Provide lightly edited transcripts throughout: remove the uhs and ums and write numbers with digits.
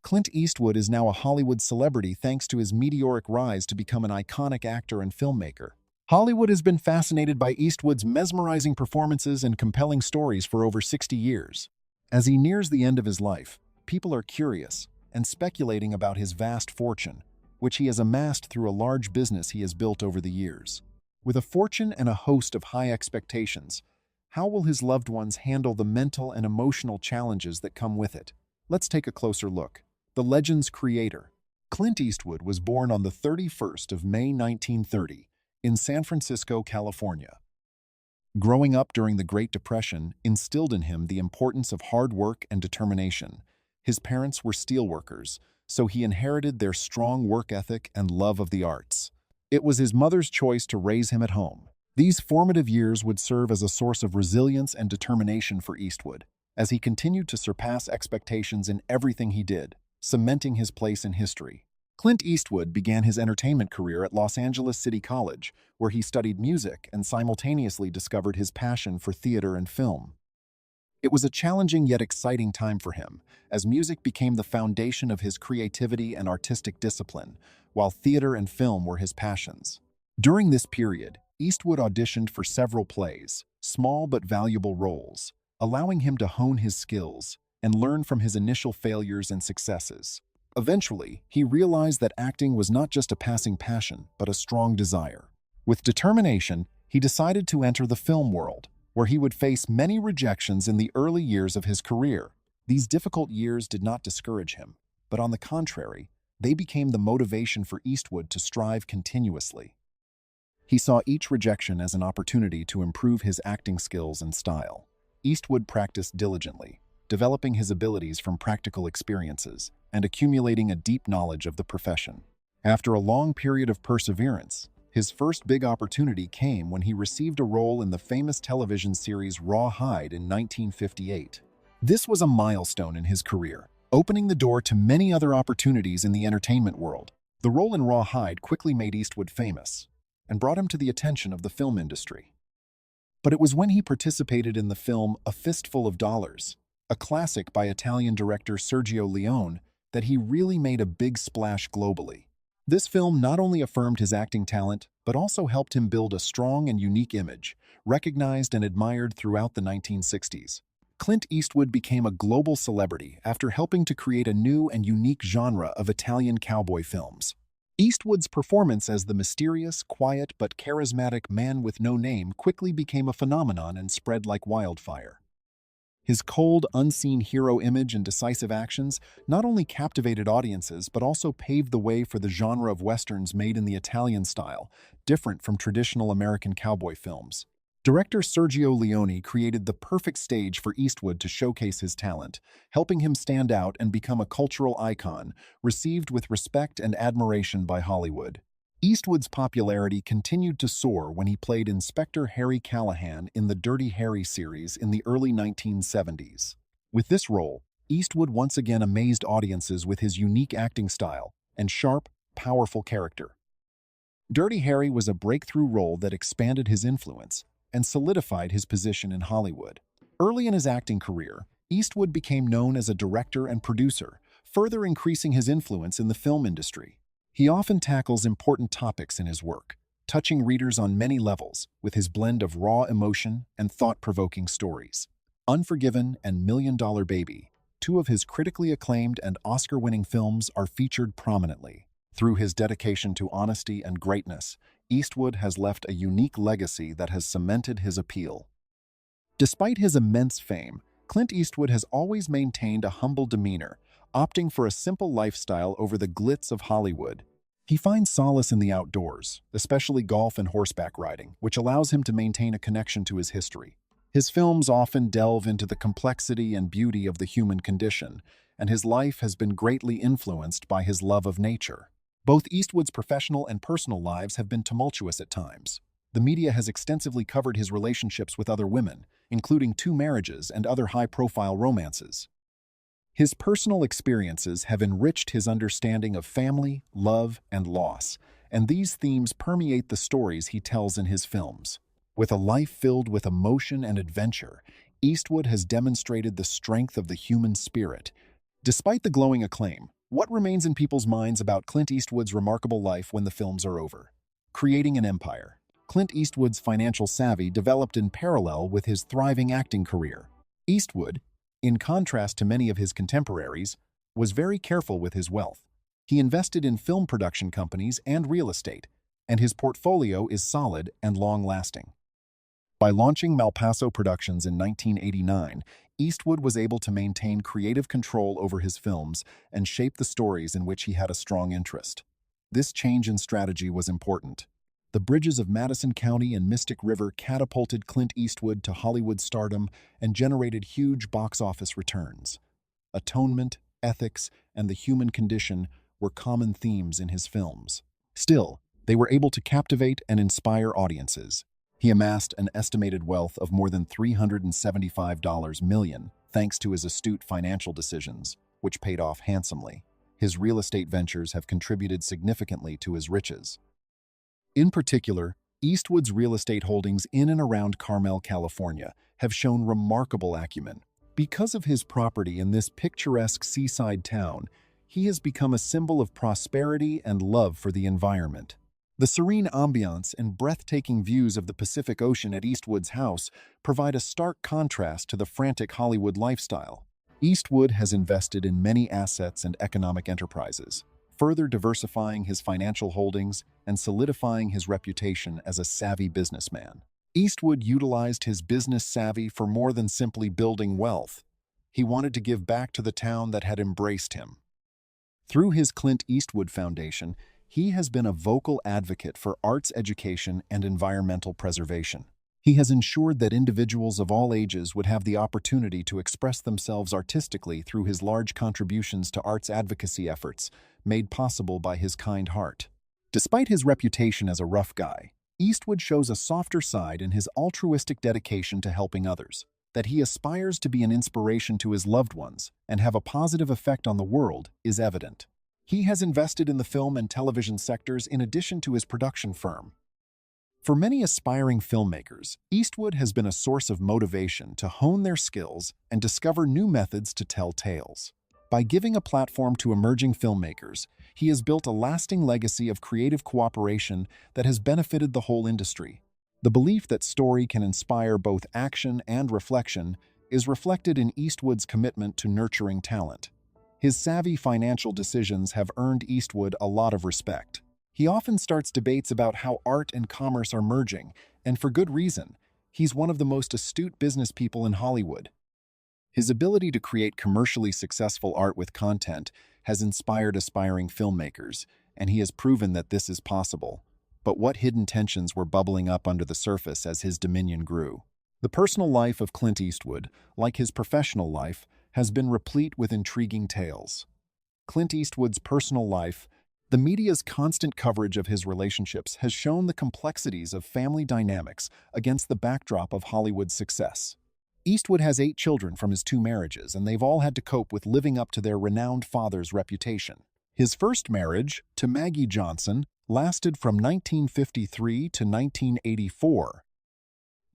Clint Eastwood is now a Hollywood celebrity thanks to his meteoric rise to become an iconic actor and filmmaker. Hollywood has been fascinated by Eastwood's mesmerizing performances and compelling stories for over 60 years. As he nears the end of his life, people are curious and speculating about his vast fortune, which he has amassed through a large business he has built over the years. With a fortune and a host of high expectations, how will his loved ones handle the mental and emotional challenges that come with it? Let's take a closer look. The legend's creator. Clint Eastwood was born on the 31st of May 1930 in San Francisco, California. Growing up during the Great Depression instilled in him the importance of hard work and determination. His parents were steelworkers, so he inherited their strong work ethic and love of the arts. It was his mother's choice to raise him at home. These formative years would serve as a source of resilience and determination for Eastwood, as he continued to surpass expectations in everything he did, cementing his place in history. Clint Eastwood began his entertainment career at Los Angeles City College, where he studied music and simultaneously discovered his passion for theater and film. It was a challenging yet exciting time for him, as music became the foundation of his creativity and artistic discipline, while theater and film were his passions. During this period, Eastwood auditioned for several plays, small but valuable roles, allowing him to hone his skills and learn from his initial failures and successes. Eventually, he realized that acting was not just a passing passion, but a strong desire. With determination, he decided to enter the film world, where he would face many rejections in the early years of his career. These difficult years did not discourage him, but on the contrary, they became the motivation for Eastwood to strive continuously. He saw each rejection as an opportunity to improve his acting skills and style. Eastwood practiced diligently, developing his abilities from practical experiences and accumulating a deep knowledge of the profession. After a long period of perseverance, his first big opportunity came when he received a role in the famous television series Rawhide in 1958. This was a milestone in his career, opening the door to many other opportunities in the entertainment world. The role in Rawhide quickly made Eastwood famous and brought him to the attention of the film industry. But it was when he participated in the film A Fistful of Dollars, a classic by Italian director Sergio Leone, that he really made a big splash globally. This film not only affirmed his acting talent, but also helped him build a strong and unique image, recognized and admired throughout the 1960s. Clint Eastwood became a global celebrity after helping to create a new and unique genre of Italian cowboy films. Eastwood's performance as the mysterious, quiet, but charismatic man with no name quickly became a phenomenon and spread like wildfire. His cold, unseen hero image and decisive actions not only captivated audiences but also paved the way for the genre of westerns made in the Italian style, different from traditional American cowboy films. Director Sergio Leone created the perfect stage for Eastwood to showcase his talent, helping him stand out and become a cultural icon, received with respect and admiration by Hollywood. Eastwood's popularity continued to soar when he played Inspector Harry Callahan in the Dirty Harry series in the early 1970s. With this role, Eastwood once again amazed audiences with his unique acting style and sharp, powerful character. Dirty Harry was a breakthrough role that expanded his influence and solidified his position in Hollywood. Early in his acting career, Eastwood became known as a director and producer, further increasing his influence in the film industry. He often tackles important topics in his work, touching readers on many levels with his blend of raw emotion and thought-provoking stories. Unforgiven and Million Dollar Baby, two of his critically acclaimed and Oscar-winning films, are featured prominently. Through his dedication to honesty and greatness, Eastwood has left a unique legacy that has cemented his appeal. Despite his immense fame, Clint Eastwood has always maintained a humble demeanor, opting for a simple lifestyle over the glitz of Hollywood. He finds solace in the outdoors, especially golf and horseback riding, which allows him to maintain a connection to his history. His films often delve into the complexity and beauty of the human condition, and his life has been greatly influenced by his love of nature. Both Eastwood's professional and personal lives have been tumultuous at times. The media has extensively covered his relationships with other women, including 2 marriages and other high-profile romances. His personal experiences have enriched his understanding of family, love, and loss, and these themes permeate the stories he tells in his films. With a life filled with emotion and adventure, Eastwood has demonstrated the strength of the human spirit. Despite the glowing acclaim, What remains in people's minds about Clint Eastwood's remarkable life when the films are over? Creating an empire. Clint Eastwood's financial savvy developed in parallel with his thriving acting career. Eastwood, in contrast to many of his contemporaries, was very careful with his wealth. He invested in film production companies and real estate, and his portfolio is solid and long-lasting. By launching Malpaso Productions in 1989, Eastwood was able to maintain creative control over his films and shape the stories in which he had a strong interest. This change in strategy was important. The bridges of Madison County and Mystic River catapulted Clint Eastwood to Hollywood stardom and generated huge box office returns. Atonement, ethics, and the human condition were common themes in his films. Still, they were able to captivate and inspire audiences. He amassed an estimated wealth of more than $375 million thanks to his astute financial decisions, which paid off handsomely. His real estate ventures have contributed significantly to his riches. In particular, Eastwood's real estate holdings in and around Carmel, California, have shown remarkable acumen. Because of his property in this picturesque seaside town, he has become a symbol of prosperity and love for the environment. The serene ambiance and breathtaking views of the Pacific Ocean at Eastwood's house provide a stark contrast to the frantic Hollywood lifestyle. Eastwood has invested in many assets and economic enterprises, further diversifying his financial holdings and solidifying his reputation as a savvy businessman. Eastwood utilized his business savvy for more than simply building wealth. He wanted to give back to the town that had embraced him. Through his Clint Eastwood Foundation, he has been a vocal advocate for arts education and environmental preservation. He has ensured that individuals of all ages would have the opportunity to express themselves artistically through his large contributions to arts advocacy efforts, made possible by his kind heart. Despite his reputation as a rough guy, Eastwood shows a softer side in his altruistic dedication to helping others. That he aspires to be an inspiration to his loved ones and have a positive effect on the world is evident. He has invested in the film and television sectors in addition to his production firm. For many aspiring filmmakers, Eastwood has been a source of motivation to hone their skills and discover new methods to tell tales. By giving a platform to emerging filmmakers, he has built a lasting legacy of creative cooperation that has benefited the whole industry. The belief that story can inspire both action and reflection is reflected in Eastwood's commitment to nurturing talent. His savvy financial decisions have earned Eastwood a lot of respect. He often starts debates about how art and commerce are merging, and for good reason. He's one of the most astute business people in Hollywood. His ability to create commercially successful art with content has inspired aspiring filmmakers, and he has proven that this is possible. But what hidden tensions were bubbling up under the surface as his dominion grew? The personal life of Clint Eastwood, like his professional life, has been replete with intriguing tales. Clint Eastwood's personal life, the media's constant coverage of his relationships has shown the complexities of family dynamics against the backdrop of Hollywood's success. Eastwood has 8 children from his 2 marriages, and they've all had to cope with living up to their renowned father's reputation. His first marriage, to Maggie Johnson, lasted from 1953 to 1984.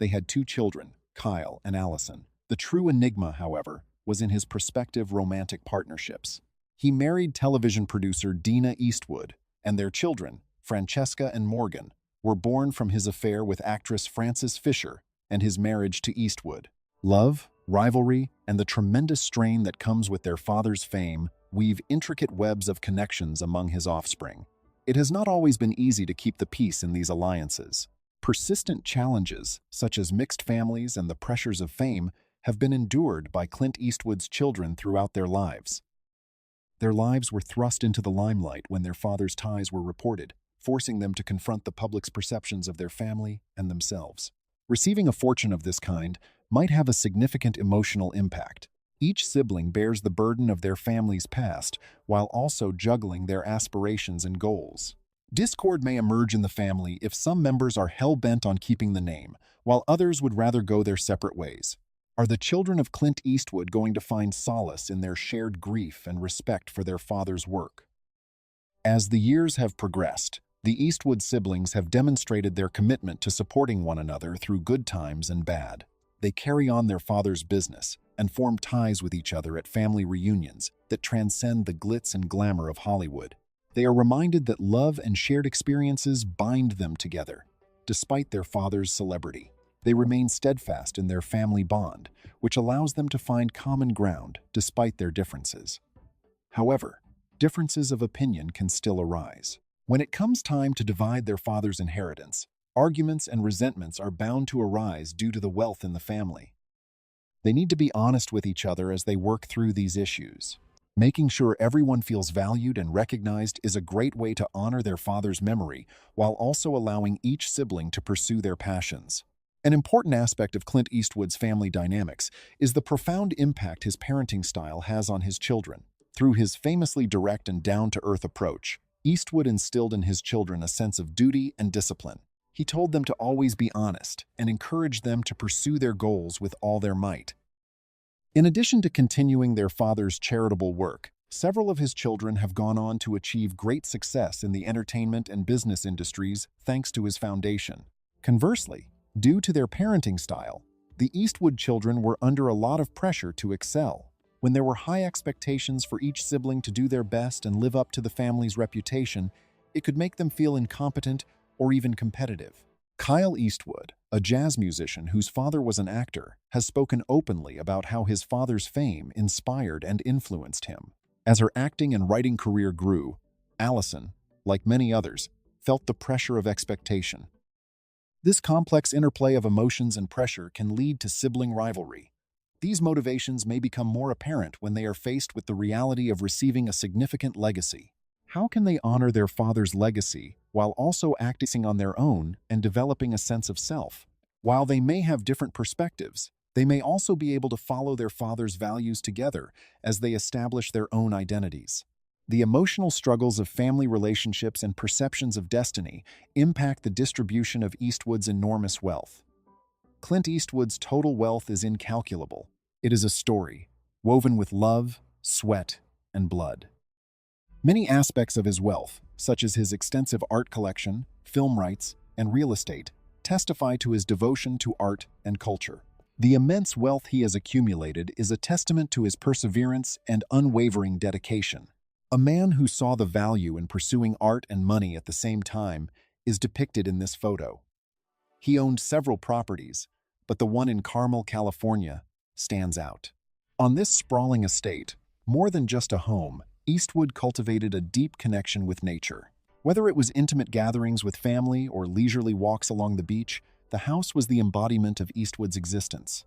They had 2 children, Kyle and Allison. The true enigma, however, was in his prospective romantic partnerships. He married television producer Dina Eastwood, and their children, Francesca and Morgan, were born from his affair with actress Frances Fisher and his marriage to Eastwood. Love, rivalry, and the tremendous strain that comes with their father's fame weave intricate webs of connections among his offspring. It has not always been easy to keep the peace in these alliances. Persistent challenges, such as mixed families and the pressures of fame, have been endured by Clint Eastwood's children throughout their lives. Their lives were thrust into the limelight when their father's ties were reported, forcing them to confront the public's perceptions of their family and themselves. Receiving a fortune of this kind might have a significant emotional impact. Each sibling bears the burden of their family's past while also juggling their aspirations and goals. Discord may emerge in the family if some members are hell-bent on keeping the name, while others would rather go their separate ways. Are the children of Clint Eastwood going to find solace in their shared grief and respect for their father's work? As the years have progressed, the Eastwood siblings have demonstrated their commitment to supporting one another through good times and bad. They carry on their father's business, and form ties with each other at family reunions that transcend the glitz and glamour of Hollywood. They are reminded that love and shared experiences bind them together. Despite their father's celebrity, they remain steadfast in their family bond, which allows them to find common ground despite their differences. However, differences of opinion can still arise. When it comes time to divide their father's inheritance, arguments and resentments are bound to arise due to the wealth in the family. They need to be honest with each other as they work through these issues. Making sure everyone feels valued and recognized is a great way to honor their father's memory while also allowing each sibling to pursue their passions. An important aspect of Clint Eastwood's family dynamics is the profound impact his parenting style has on his children. Through his famously direct and down-to-earth approach, Eastwood instilled in his children a sense of duty and discipline. He told them to always be honest and encouraged them to pursue their goals with all their might. In addition to continuing their father's charitable work, several of his children have gone on to achieve great success in the entertainment and business industries thanks to his foundation. Conversely, due to their parenting style, the Eastwood children were under a lot of pressure to excel. When there were high expectations for each sibling to do their best and live up to the family's reputation, it could make them feel incompetent or even competitive. Kyle Eastwood, a jazz musician whose father was an actor, has spoken openly about how his father's fame inspired and influenced him. As her acting and writing career grew, Allison, like many others, felt the pressure of expectation. This complex interplay of emotions and pressure can lead to sibling rivalry. These motivations may become more apparent when they are faced with the reality of receiving a significant legacy. How can they honor their father's legacy while also acting on their own and developing a sense of self? While they may have different perspectives, they may also be able to follow their father's values together as they establish their own identities. The emotional struggles of family relationships and perceptions of destiny impact the distribution of Eastwood's enormous wealth. Clint Eastwood's total wealth is incalculable. It is a story, woven with love, sweat, and blood. Many aspects of his wealth, such as his extensive art collection, film rights, and real estate, testify to his devotion to art and culture. The immense wealth he has accumulated is a testament to his perseverance and unwavering dedication. A man who saw the value in pursuing art and money at the same time is depicted in this photo. He owned several properties, but the one in Carmel, California, stands out. On this sprawling estate, more than just a home, Eastwood cultivated a deep connection with nature. Whether it was intimate gatherings with family or leisurely walks along the beach, the house was the embodiment of Eastwood's existence.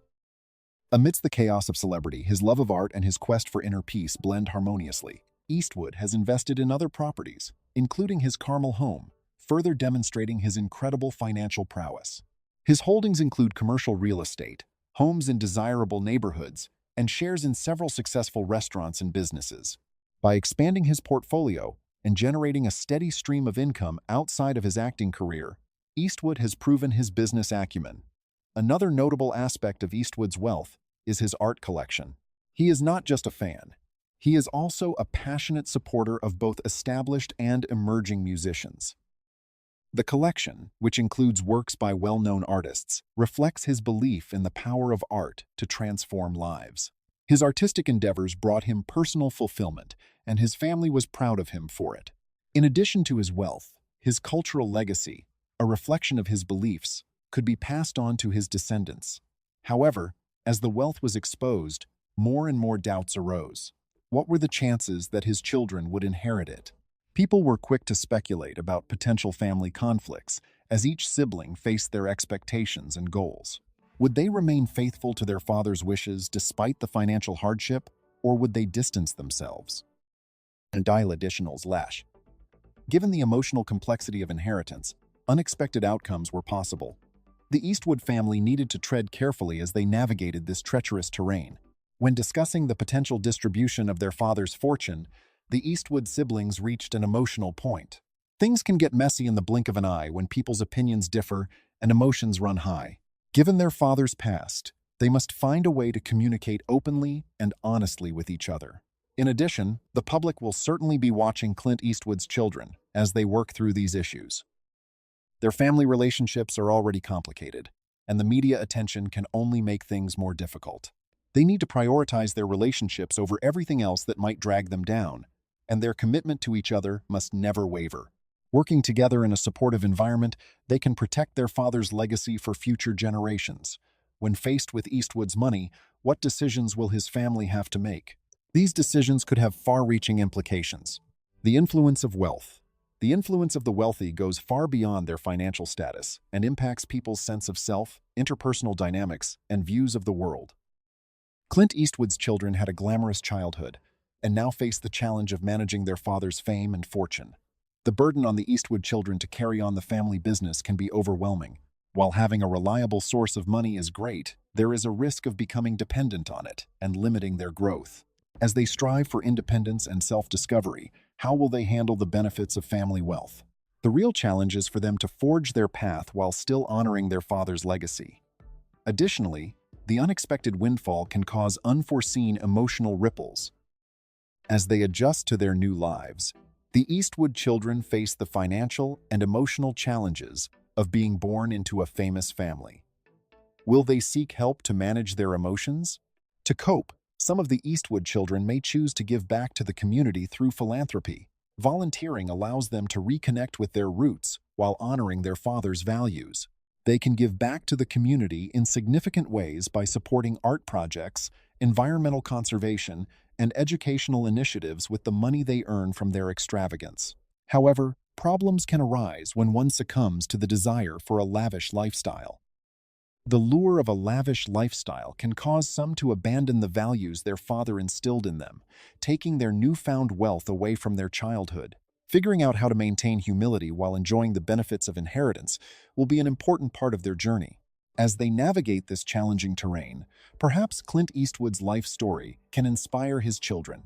Amidst the chaos of celebrity, his love of art and his quest for inner peace blend harmoniously. Eastwood has invested in other properties, including his Carmel home, further demonstrating his incredible financial prowess. His holdings include commercial real estate, homes in desirable neighborhoods, and shares in several successful restaurants and businesses. By expanding his portfolio and generating a steady stream of income outside of his acting career, Eastwood has proven his business acumen. Another notable aspect of Eastwood's wealth is his art collection. He is not just a fan. He is also a passionate supporter of both established and emerging musicians. The collection, which includes works by well-known artists, reflects his belief in the power of art to transform lives. His artistic endeavors brought him personal fulfillment, and his family was proud of him for it. In addition to his wealth, his cultural legacy, a reflection of his beliefs, could be passed on to his descendants. However, as the wealth was exposed, more and more doubts arose. What were the chances that his children would inherit it? People were quick to speculate about potential family conflicts as each sibling faced their expectations and goals. Would they remain faithful to their father's wishes despite the financial hardship, or would they distance themselves? And additionals lash. Given the emotional complexity of inheritance, unexpected outcomes were possible. The Eastwood family needed to tread carefully as they navigated this treacherous terrain. When discussing the potential distribution of their father's fortune, the Eastwood siblings reached an emotional point. Things can get messy in the blink of an eye when people's opinions differ and emotions run high. Given their father's past, they must find a way to communicate openly and honestly with each other. In addition, the public will certainly be watching Clint Eastwood's children as they work through these issues. Their family relationships are already complicated, and the media attention can only make things more difficult. They need to prioritize their relationships over everything else that might drag them down, and their commitment to each other must never waver. Working together in a supportive environment, they can protect their father's legacy for future generations. When faced with Eastwood's money, what decisions will his family have to make? These decisions could have far-reaching implications. The influence of wealth. The influence of the wealthy goes far beyond their financial status and impacts people's sense of self, interpersonal dynamics, and views of the world. Clint Eastwood's children had a glamorous childhood and now face the challenge of managing their father's fame and fortune. The burden on the Eastwood children to carry on the family business can be overwhelming. While having a reliable source of money is great, there is a risk of becoming dependent on it and limiting their growth. As they strive for independence and self-discovery, how will they handle the benefits of family wealth? The real challenge is for them to forge their path while still honoring their father's legacy. Additionally, the unexpected windfall can cause unforeseen emotional ripples. As they adjust to their new lives, the Eastwood children face the financial and emotional challenges of being born into a famous family. Will they seek help to manage their emotions? To cope, some of the Eastwood children may choose to give back to the community through philanthropy. Volunteering allows them to reconnect with their roots while honoring their father's values. They can give back to the community in significant ways by supporting art projects, environmental conservation, and educational initiatives with the money they earn from their extravagance. However, problems can arise when one succumbs to the desire for a lavish lifestyle. The lure of a lavish lifestyle can cause some to abandon the values their father instilled in them, taking their newfound wealth away from their childhood. Figuring out how to maintain humility while enjoying the benefits of inheritance will be an important part of their journey. As they navigate this challenging terrain, perhaps Clint Eastwood's life story can inspire his children.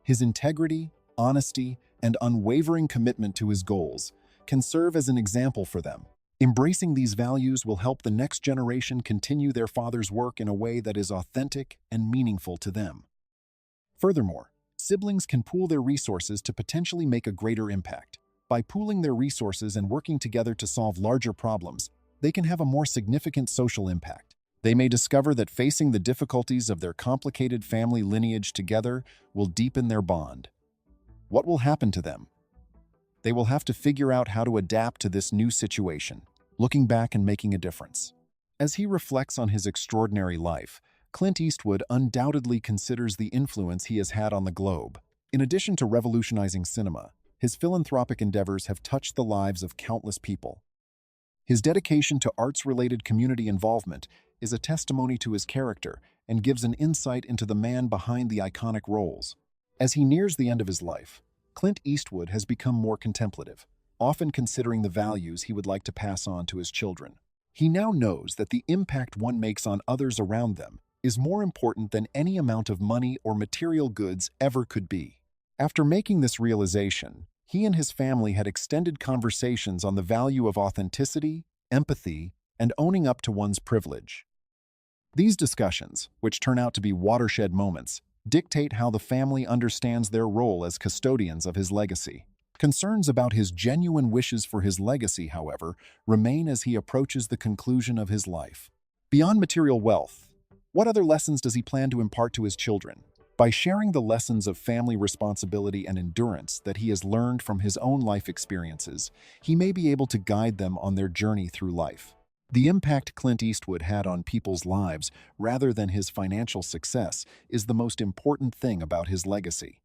His integrity, honesty, and unwavering commitment to his goals can serve as an example for them. Embracing these values will help the next generation continue their father's work in a way that is authentic and meaningful to them. Furthermore, siblings can pool their resources to potentially make a greater impact. By pooling their resources and working together to solve larger problems, they can have a more significant social impact. They may discover that facing the difficulties of their complicated family lineage together will deepen their bond. What will happen to them? They will have to figure out how to adapt to this new situation, looking back and making a difference. As he reflects on his extraordinary life, Clint Eastwood undoubtedly considers the influence he has had on the globe. In addition to revolutionizing cinema, his philanthropic endeavors have touched the lives of countless people. His dedication to arts-related community involvement is a testimony to his character and gives an insight into the man behind the iconic roles. As he nears the end of his life, Clint Eastwood has become more contemplative, often considering the values he would like to pass on to his children. He now knows that the impact one makes on others around them is more important than any amount of money or material goods ever could be. After making this realization, he and his family had extended conversations on the value of authenticity, empathy, and owning up to one's privilege. These discussions, which turn out to be watershed moments, dictate how the family understands their role as custodians of his legacy. Concerns about his genuine wishes for his legacy, however, remain as he approaches the conclusion of his life. Beyond material wealth, what other lessons does he plan to impart to his children? By sharing the lessons of family responsibility and endurance that he has learned from his own life experiences, he may be able to guide them on their journey through life. The impact Clint Eastwood had on people's lives, rather than his financial success, is the most important thing about his legacy.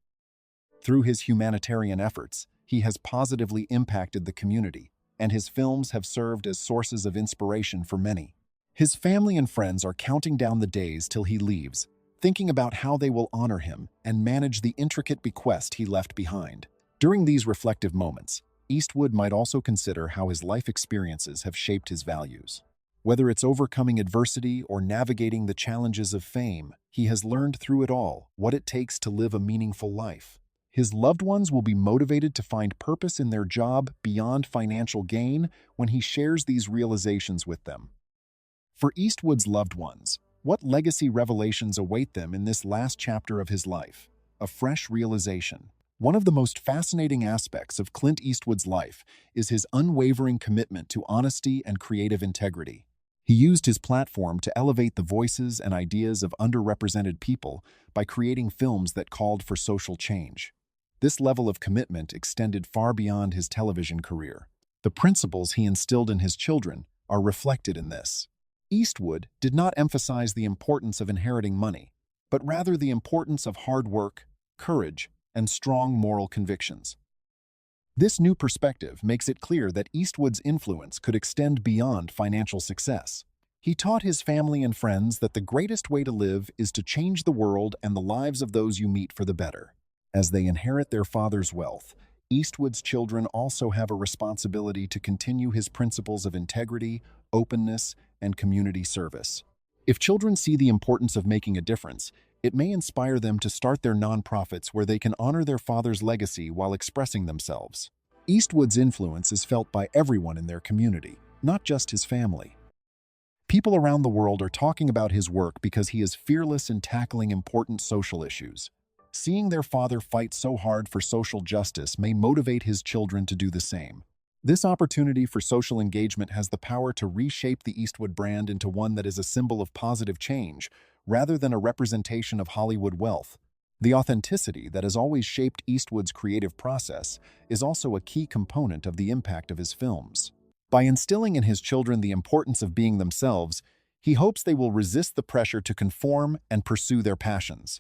Through his humanitarian efforts, he has positively impacted the community, and his films have served as sources of inspiration for many. His family and friends are counting down the days till he leaves, thinking about how they will honor him and manage the intricate bequest he left behind. During these reflective moments, Eastwood might also consider how his life experiences have shaped his values. Whether it's overcoming adversity or navigating the challenges of fame, he has learned through it all what it takes to live a meaningful life. His loved ones will be motivated to find purpose in their job beyond financial gain when he shares these realizations with them. For Eastwood's loved ones, what legacy revelations await them in this last chapter of his life? A fresh realization. One of the most fascinating aspects of Clint Eastwood's life is his unwavering commitment to honesty and creative integrity. He used his platform to elevate the voices and ideas of underrepresented people by creating films that called for social change. This level of commitment extended far beyond his television career. The principles he instilled in his children are reflected in this. Eastwood did not emphasize the importance of inheriting money, but rather the importance of hard work, courage, and strong moral convictions. This new perspective makes it clear that Eastwood's influence could extend beyond financial success. He taught his family and friends that the greatest way to live is to change the world and the lives of those you meet for the better. As they inherit their father's wealth, Eastwood's children also have a responsibility to continue his principles of integrity, openness, and community service. If children see the importance of making a difference, it may inspire them to start their nonprofits where they can honor their father's legacy while expressing themselves. Eastwood's influence is felt by everyone in their community, not just his family. People around the world are talking about his work because he is fearless in tackling important social issues. Seeing their father fight so hard for social justice may motivate his children to do the same. This opportunity for social engagement has the power to reshape the Eastwood brand into one that is a symbol of positive change, rather than a representation of Hollywood wealth. The authenticity that has always shaped Eastwood's creative process is also a key component of the impact of his films. By instilling in his children the importance of being themselves, he hopes they will resist the pressure to conform and pursue their passions.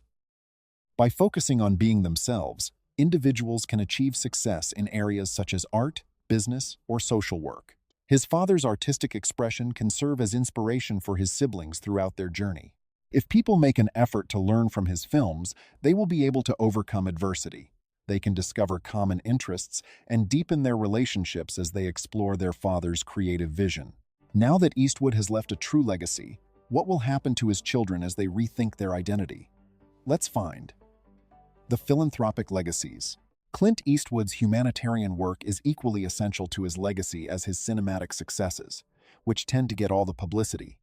By focusing on being themselves, individuals can achieve success in areas such as art, business, or social work. His father's artistic expression can serve as inspiration for his siblings throughout their journey. If people make an effort to learn from his films, they will be able to overcome adversity. They can discover common interests and deepen their relationships as they explore their father's creative vision. Now that Eastwood has left a true legacy, what will happen to his children as they rethink their identity? Let's find. The philanthropic legacies. Clint Eastwood's humanitarian work is equally essential to his legacy as his cinematic successes, which tend to get all the publicity.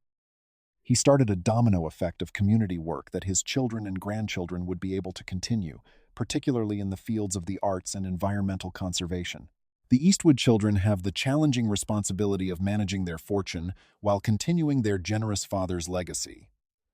He started a domino effect of community work that his children and grandchildren would be able to continue, particularly in the fields of the arts and environmental conservation. The Eastwood children have the challenging responsibility of managing their fortune while continuing their generous father's legacy.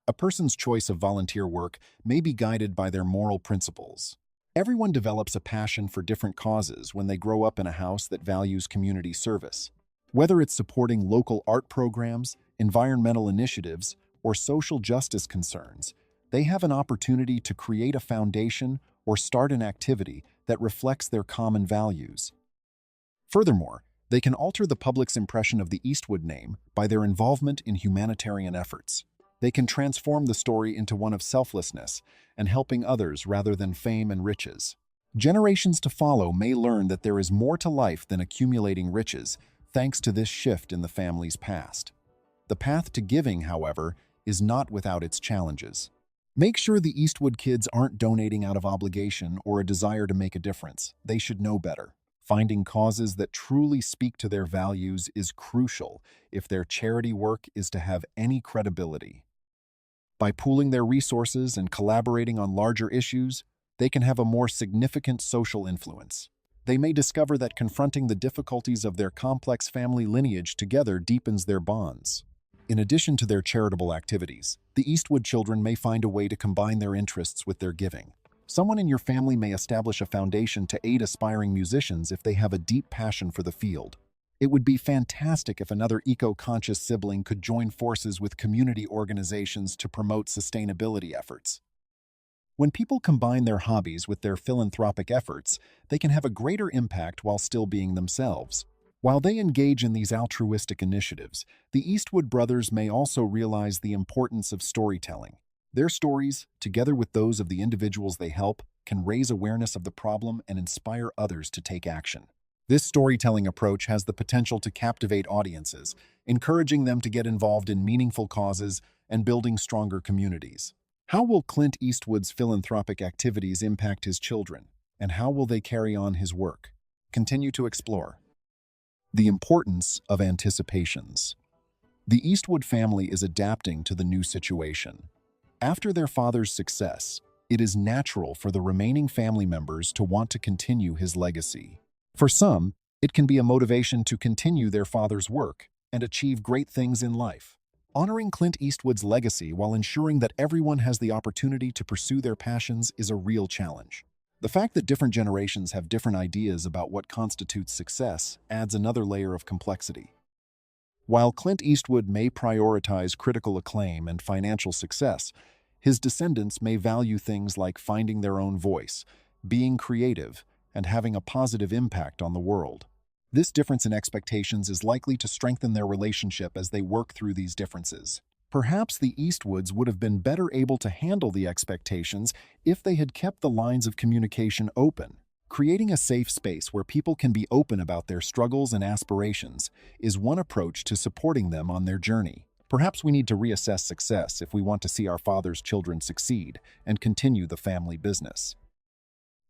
A person's choice of volunteer work may be guided by their moral principles. Everyone develops a passion for different causes when they grow up in a house that values community service. Whether it's supporting local art programs, environmental initiatives, or social justice concerns, they have an opportunity to create a foundation or start an activity that reflects their common values. Furthermore, they can alter the public's impression of the Eastwood name by their involvement in humanitarian efforts. They can transform the story into one of selflessness and helping others rather than fame and riches. Generations to follow may learn that there is more to life than accumulating riches, thanks to this shift in the family's past. The path to giving, however, is not without its challenges. Make sure the Eastwood kids aren't donating out of obligation or a desire to make a difference. They should know better. Finding causes that truly speak to their values is crucial if their charity work is to have any credibility. By pooling their resources and collaborating on larger issues, they can have a more significant social influence. They may discover that confronting the difficulties of their complex family lineage together deepens their bonds. In addition to their charitable activities, the Eastwood children may find a way to combine their interests with their giving. Someone in your family may establish a foundation to aid aspiring musicians if they have a deep passion for the field. It would be fantastic if another eco-conscious sibling could join forces with community organizations to promote sustainability efforts. When people combine their hobbies with their philanthropic efforts, they can have a greater impact while still being themselves. While they engage in these altruistic initiatives, the Eastwood brothers may also realize the importance of storytelling. Their stories, together with those of the individuals they help, can raise awareness of the problem and inspire others to take action. This storytelling approach has the potential to captivate audiences, encouraging them to get involved in meaningful causes and building stronger communities. How will Clint Eastwood's philanthropic activities impact his children, and how will they carry on his work? Continue to explore. The importance of anticipations. The Eastwood family is adapting to the new situation. After their father's success, it is natural for the remaining family members to want to continue his legacy. For some, it can be a motivation to continue their father's work and achieve great things in life. Honoring Clint Eastwood's legacy while ensuring that everyone has the opportunity to pursue their passions is a real challenge. The fact that different generations have different ideas about what constitutes success adds another layer of complexity. While Clint Eastwood may prioritize critical acclaim and financial success, his descendants may value things like finding their own voice, being creative, and having a positive impact on the world. This difference in expectations is likely to strengthen their relationship as they work through these differences. Perhaps the Eastwoods would have been better able to handle the expectations if they had kept the lines of communication open. Creating a safe space where people can be open about their struggles and aspirations is one approach to supporting them on their journey. Perhaps we need to reassess success if we want to see our father's children succeed and continue the family business.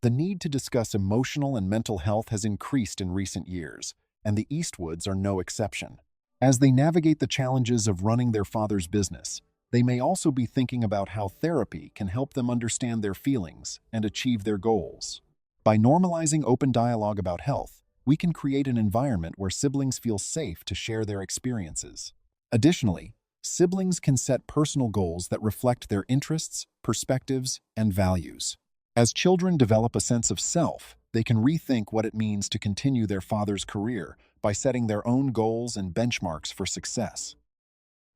The need to discuss emotional and mental health has increased in recent years, and the Eastwoods are no exception. As they navigate the challenges of running their father's business, they may also be thinking about how therapy can help them understand their feelings and achieve their goals. By normalizing open dialogue about health, we can create an environment where siblings feel safe to share their experiences. Additionally, siblings can set personal goals that reflect their interests, perspectives, and values. As children develop a sense of self, they can rethink what it means to continue their father's career by setting their own goals and benchmarks for success.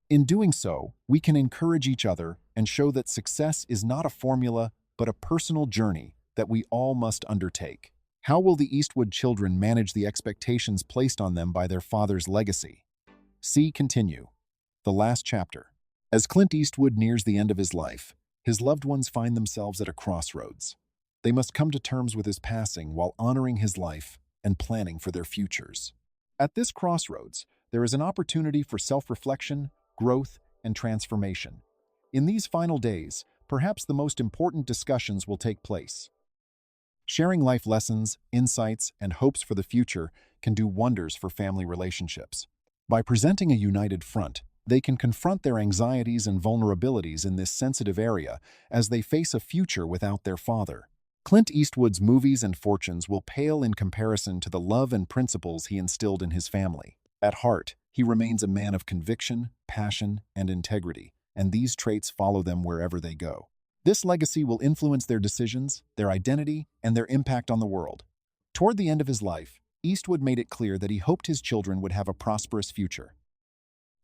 In doing so, we can encourage each other and show that success is not a formula but a personal journey that we all must undertake. How will the Eastwood children manage the expectations placed on them by their father's legacy? See continue. The last chapter. As Clint Eastwood nears the end of his life, his loved ones find themselves at a crossroads. They must come to terms with his passing while honoring his life and planning for their futures. At this crossroads, there is an opportunity for self-reflection, growth, and transformation. In these final days, perhaps the most important discussions will take place. Sharing life lessons, insights, and hopes for the future can do wonders for family relationships. By presenting a united front, they can confront their anxieties and vulnerabilities in this sensitive area as they face a future without their father. Clint Eastwood's movies and fortunes will pale in comparison to the love and principles he instilled in his family. At heart, he remains a man of conviction, passion, and integrity, and these traits follow them wherever they go. This legacy will influence their decisions, their identity, and their impact on the world. Toward the end of his life, Eastwood made it clear that he hoped his children would have a prosperous future.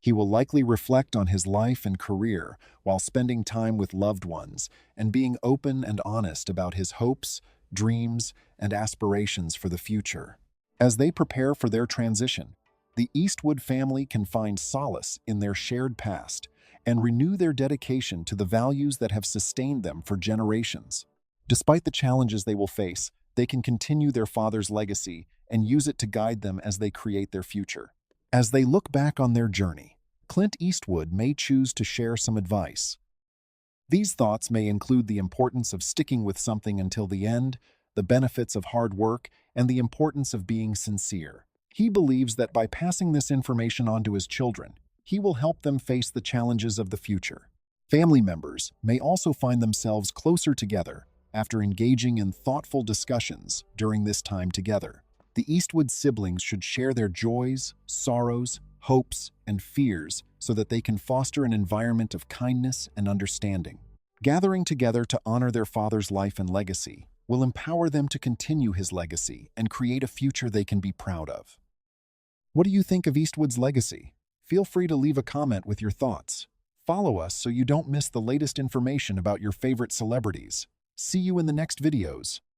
He will likely reflect on his life and career while spending time with loved ones and being open and honest about his hopes, dreams, and aspirations for the future. As they prepare for their transition, the Eastwood family can find solace in their shared past and renew their dedication to the values that have sustained them for generations. Despite the challenges they will face, they can continue their father's legacy and use it to guide them as they create their future. As they look back on their journey, Clint Eastwood may choose to share some advice. These thoughts may include the importance of sticking with something until the end, the benefits of hard work, and the importance of being sincere. He believes that by passing this information on to his children, he will help them face the challenges of the future. Family members may also find themselves closer together after engaging in thoughtful discussions during this time together. The Eastwood siblings should share their joys, sorrows, hopes, and fears so that they can foster an environment of kindness and understanding. Gathering together to honor their father's life and legacy will empower them to continue his legacy and create a future they can be proud of. What do you think of Eastwood's legacy? Feel free to leave a comment with your thoughts. Follow us so you don't miss the latest information about your favorite celebrities. See you in the next videos.